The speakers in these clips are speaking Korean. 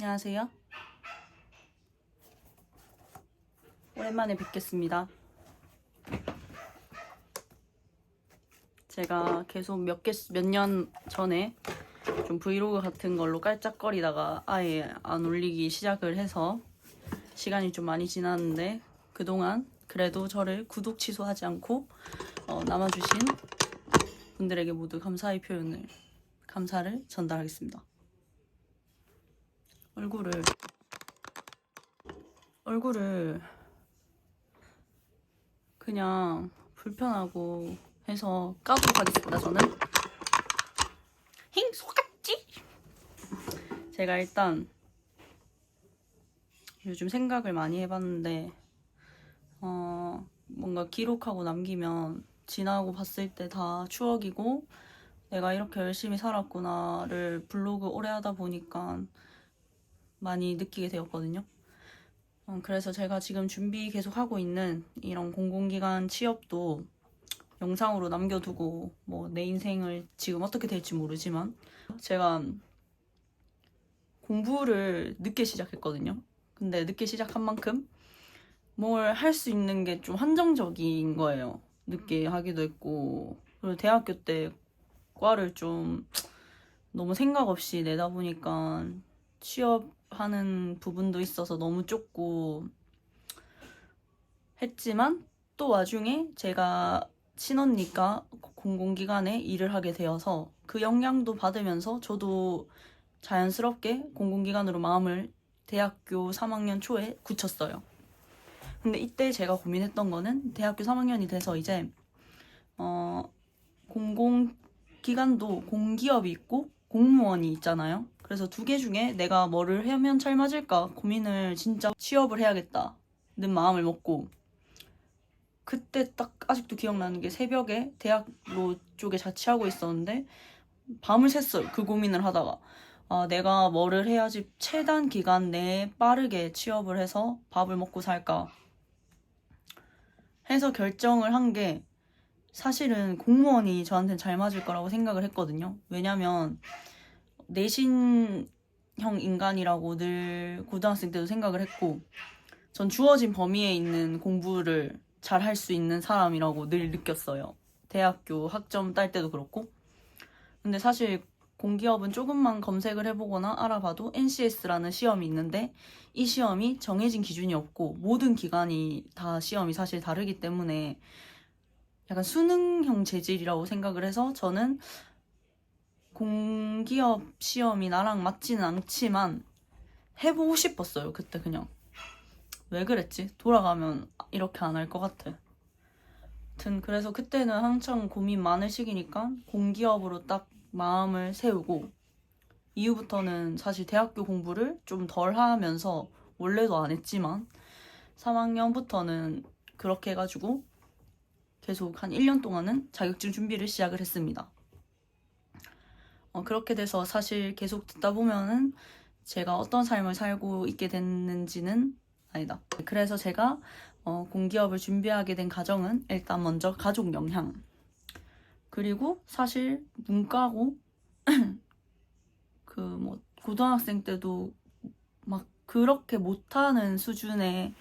안녕하세요. 오랜만에 뵙겠습니다. 제가 계속 몇 년 전에 좀 브이로그 같은 걸로 깔짝거리다가 아예 안 올리기 시작을 해서 시간이 좀 많이 지났는데 그동안 그래도 저를 구독 취소하지 않고 남아주신 분들에게 모두 감사를 전달하겠습니다. 얼굴을 그냥 불편하고 해서 까도록 하겠습니다. 저는 힝 속았지? 제가 일단 요즘 생각을 많이 해봤는데 뭔가 기록하고 남기면 지나고 봤을 때 다 추억이고 내가 이렇게 열심히 살았구나를 블로그 오래 하다 보니까 많이 느끼게 되었거든요. 그래서 제가 지금 준비 계속 하고 있는 이런 공공기관 취업도 영상으로 남겨두고 뭐 내 인생을 지금 어떻게 될지 모르지만 제가 공부를 늦게 시작했거든요. 근데 늦게 시작한 만큼 뭘 할 수 있는 게 좀 한정적인 거예요. 늦게 하기도 했고 그리고 대학교 때 과를 좀 너무 생각 없이 내다 보니까 취업하는 부분도 있어서 너무 좁고 했지만 또 와중에 제가 친언니가 공공기관에 일을 하게 되어서 그 영향도 받으면서 저도 자연스럽게 공공기관으로 마음을 대학교 3학년 초에 굳혔어요. 근데 이때 제가 고민했던 거는 대학교 3학년이 돼서 이제 공공기관도 공기업이 있고 공무원이 있잖아요. 그래서 두 개 중에 내가 뭐를 하면 잘 맞을까 고민을 진짜 취업을 해야겠다는 마음을 먹고 그때 딱 아직도 기억나는 게 새벽에 대학로 쪽에 자취하고 있었는데 밤을 샜어요. 그 고민을 하다가 내가 뭐를 해야지 최단 기간 내에 빠르게 취업을 해서 밥을 먹고 살까 해서 결정을 한 게 사실은 공무원이 저한테는 잘 맞을 거라고 생각을 했거든요. 왜냐면 내신형 인간이라고 늘 고등학생 때도 생각을 했고 전 주어진 범위에 있는 공부를 잘 할 수 있는 사람이라고 늘 느꼈어요. 대학교 학점 딸 때도 그렇고. 근데 사실 공기업은 조금만 검색을 해보거나 알아봐도 NCS라는 시험이 있는데 이 시험이 정해진 기준이 없고 모든 기관이 다 시험이 사실 다르기 때문에 약간 수능형 재질이라고 생각을 해서 저는 공기업 시험이 나랑 맞지는 않지만 해보고 싶었어요. 그때 그냥. 왜 그랬지? 돌아가면 이렇게 안 할 것 같아. 아무튼 그래서 그때는 한창 고민 많을 시기니까 공기업으로 딱 마음을 세우고 이후부터는 사실 대학교 공부를 좀 덜 하면서 원래도 안 했지만 3학년부터는 그렇게 해가지고 계속 한 1년 동안은 자격증 준비를 시작을 했습니다. 그렇게 돼서 사실 계속 듣다 보면은 제가 어떤 삶을 살고 있게 됐는지는 아니다. 그래서 제가 공기업을 준비하게 된 가정은 일단 먼저 가족 영향. 그리고 사실 문과고 그 뭐 고등학생 때도 막 그렇게 못하는 수준이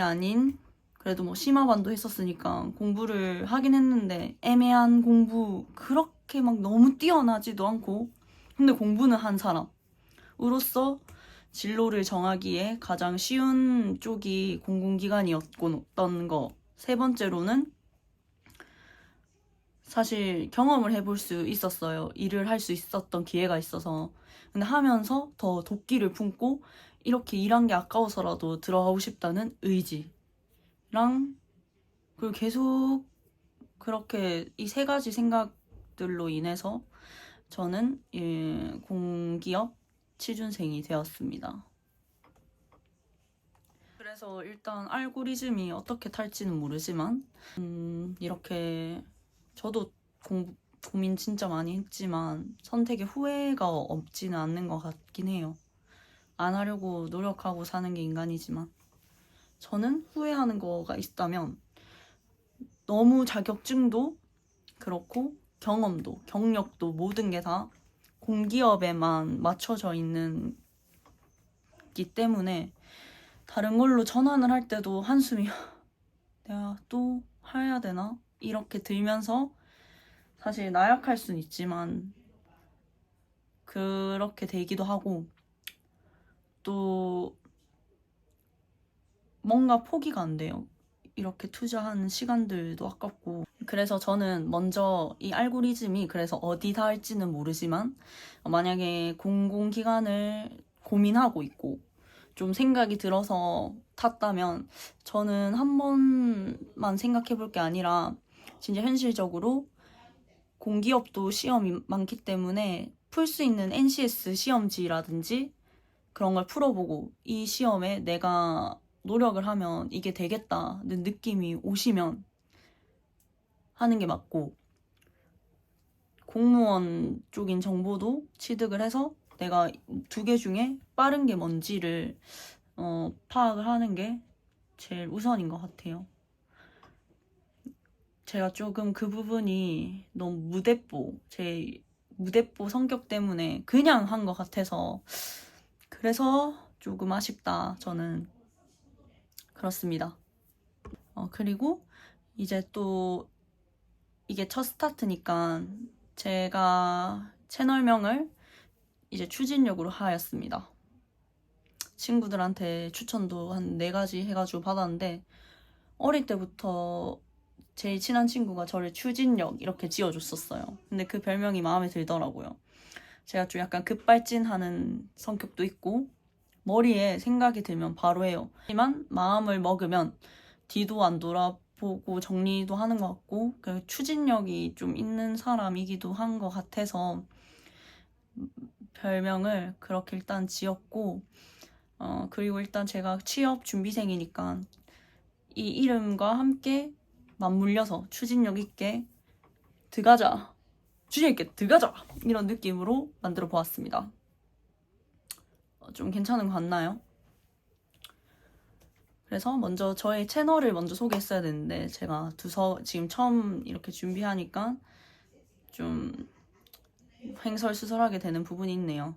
아닌 그래도 뭐 심화반도 했었으니까 공부를 하긴 했는데 애매한 공부 그렇게 막 너무 뛰어나지도 않고 근데 공부는 한 사람으로서 진로를 정하기에 가장 쉬운 쪽이 공공기관이었던 거. 세 번째로는 사실 경험을 해볼 수 있었어요. 일을 할 수 있었던 기회가 있어서. 근데 하면서 더 도끼를 품고 이렇게 일한 게 아까워서라도 들어가고 싶다는 의지랑 그리고 계속 그렇게 이 세 가지 생각들로 인해서 저는 공기업 취준생이 되었습니다. 그래서 일단 알고리즘이 어떻게 탈지는 모르지만 이렇게 저도 고민 진짜 많이 했지만 선택에 후회가 없지는 않는 것 같긴 해요. 안 하려고 노력하고 사는 게 인간이지만 저는 후회하는 거가 있다면 너무 자격증도 그렇고 경험도 경력도 모든 게 다 공기업에만 맞춰져 있는 기 때문에 다른 걸로 전환을 할 때도 한숨이 내가 또 해야 되나? 이렇게 들면서 사실 나약할 순 있지만 그렇게 되기도 하고 또 뭔가 포기가 안 돼요. 이렇게 투자하는 시간들도 아깝고 그래서 저는 먼저 이 알고리즘이 그래서 어디다 할지는 모르지만 만약에 공공기관을 고민하고 있고 좀 생각이 들어서 탔다면 저는 한 번만 생각해 볼 게 아니라 진짜 현실적으로 공기업도 시험이 많기 때문에 풀 수 있는 NCS 시험지라든지 그런 걸 풀어보고 이 시험에 내가 노력을 하면 이게 되겠다는 느낌이 오시면 하는 게 맞고 공무원 쪽인 정보도 취득을 해서 내가 두 개 중에 빠른 게 뭔지를 파악을 하는 게 제일 우선인 것 같아요. 제가 조금 그 부분이 너무 제 무대뽀 성격 때문에 그냥 한 것 같아서 그래서 조금 아쉽다. 저는 그렇습니다. 그리고 이제 또 이게 첫 스타트니까 제가 채널명을 이제 추진력으로 하였습니다. 친구들한테 추천도 한 4가지 해가지고 받았는데 어릴 때부터 제일 친한 친구가 저를 추진력 이렇게 지어줬었어요. 근데 그 별명이 마음에 들더라고요. 제가 좀 약간 급발진하는 성격도 있고 머리에 생각이 들면 바로 해요. 하지만 마음을 먹으면 뒤도 안 돌아보고 정리도 하는 것 같고 추진력이 좀 있는 사람이기도 한 것 같아서 별명을 그렇게 일단 지었고 그리고 일단 제가 취업 준비생이니까 이 이름과 함께 맞물려서 추진력 있게 들어가자 추진력 있게 들어가자 이런 느낌으로 만들어 보았습니다. 좀 괜찮은 것 같나요? 그래서 먼저 저의 채널을 먼저 소개했어야 되는데 제가 지금 처음 이렇게 준비하니까 좀 횡설수설하게 되는 부분이 있네요.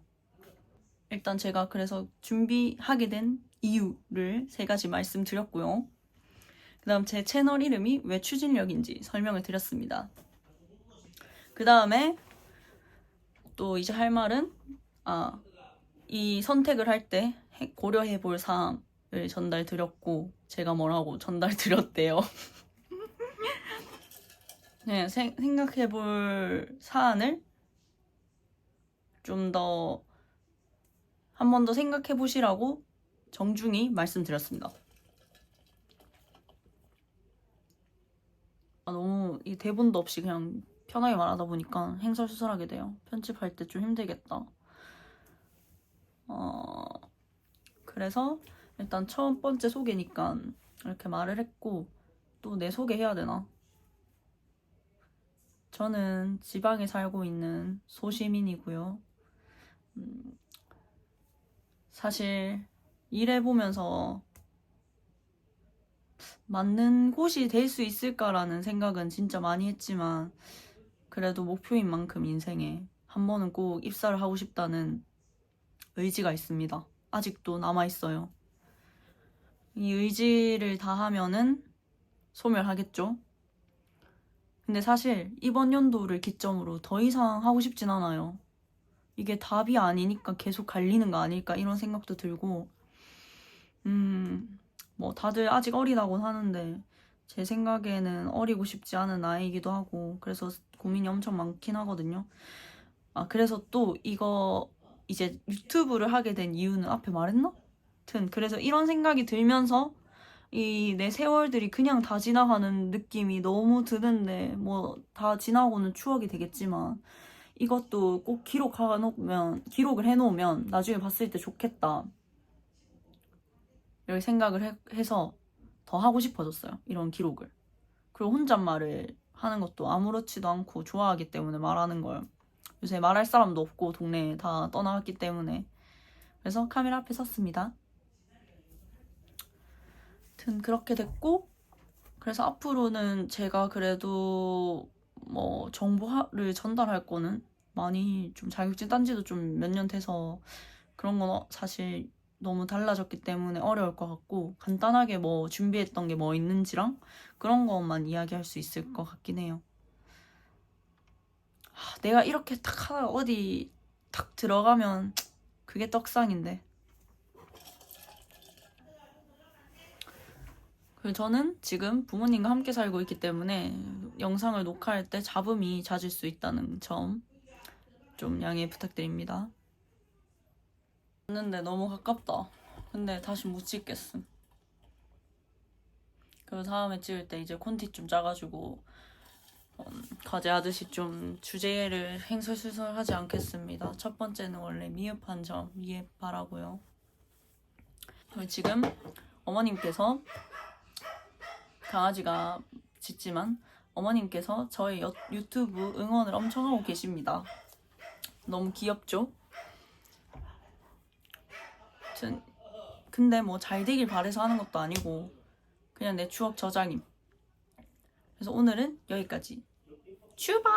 일단 제가 그래서 준비하게 된 이유를 3가지 말씀드렸고요. 그 다음 제 채널 이름이 왜 추진력인지 설명을 드렸습니다. 그 다음에 또 이제 할 말은 이 선택을 할 때 고려해 볼 사항을 전달드렸고 제가 뭐라고 전달드렸대요. 네, 생각해 볼 사안을 좀 더 한 번 더 생각해 보시라고 정중히 말씀드렸습니다. 너무 이 대본도 없이 그냥 편하게 말하다 보니까 횡설수설하게 돼요. 편집할 때 좀 힘들겠다. 그래서 일단 첫 번째 소개니까 이렇게 말을 했고 또 내 소개해야 되나? 저는 지방에 살고 있는 소시민이고요. 사실 일해보면서 맞는 곳이 될 수 있을까라는 생각은 진짜 많이 했지만 그래도 목표인 만큼 인생에 한 번은 꼭 입사를 하고 싶다는 의지가 있습니다. 아직도 남아있어요. 이 의지를 다하면은 소멸하겠죠? 근데 사실 이번 연도를 기점으로 더 이상 하고 싶진 않아요. 이게 답이 아니니까 계속 갈리는 거 아닐까 이런 생각도 들고 뭐 다들 아직 어리다고는 하는데 제 생각에는 어리고 싶지 않은 나이이기도 하고 그래서 고민이 엄청 많긴 하거든요. 그래서 또 이거 이제 유튜브를 하게 된 이유는 앞에 말했나? 하여튼 그래서 이런 생각이 들면서 이 내 세월들이 그냥 다 지나가는 느낌이 너무 드는데 뭐 다 지나고는 추억이 되겠지만 이것도 꼭 기록을 해놓으면 나중에 봤을 때 좋겠다 이렇게 생각을 해서 더 하고 싶어졌어요. 이런 기록을. 그리고 혼잣말을 하는 것도 아무렇지도 않고 좋아하기 때문에 말하는 걸 요새 말할 사람도 없고 동네에 다 떠나갔기 때문에 그래서 카메라 앞에 섰습니다. 아무튼 그렇게 됐고 그래서 앞으로는 제가 그래도 뭐 정보를 전달할 거는 많이 좀 자격증 딴 지도 좀 몇 년 돼서 그런 건 사실 너무 달라졌기 때문에 어려울 것 같고, 간단하게 뭐 준비했던 게 뭐 있는지랑 그런 것만 이야기할 수 있을 것 같긴 해요. 내가 이렇게 탁 하다가 어디 탁 들어가면 그게 떡상인데. 그리고 저는 지금 부모님과 함께 살고 있기 때문에 영상을 녹화할 때 잡음이 잦을 수 있다는 점 좀 양해 부탁드립니다. 왔는데 너무 가깝다. 근데 다시 못 찍겠음. 그리고 다음에 찍을 때 이제 콘티 좀 짜가지고 과제하듯이 좀 주제를 횡설수설 하지 않겠습니다. 첫 번째는 원래 미흡한 점 이해 바라고요. 그리고 지금 어머님께서, 강아지가 짖지만 어머님께서 저의 유튜브 응원을 엄청 하고 계십니다. 너무 귀엽죠? 근데 뭐 잘 되길 바래서 하는 것도 아니고 그냥 내 추억 저장임. 그래서 오늘은 여기까지. 출발!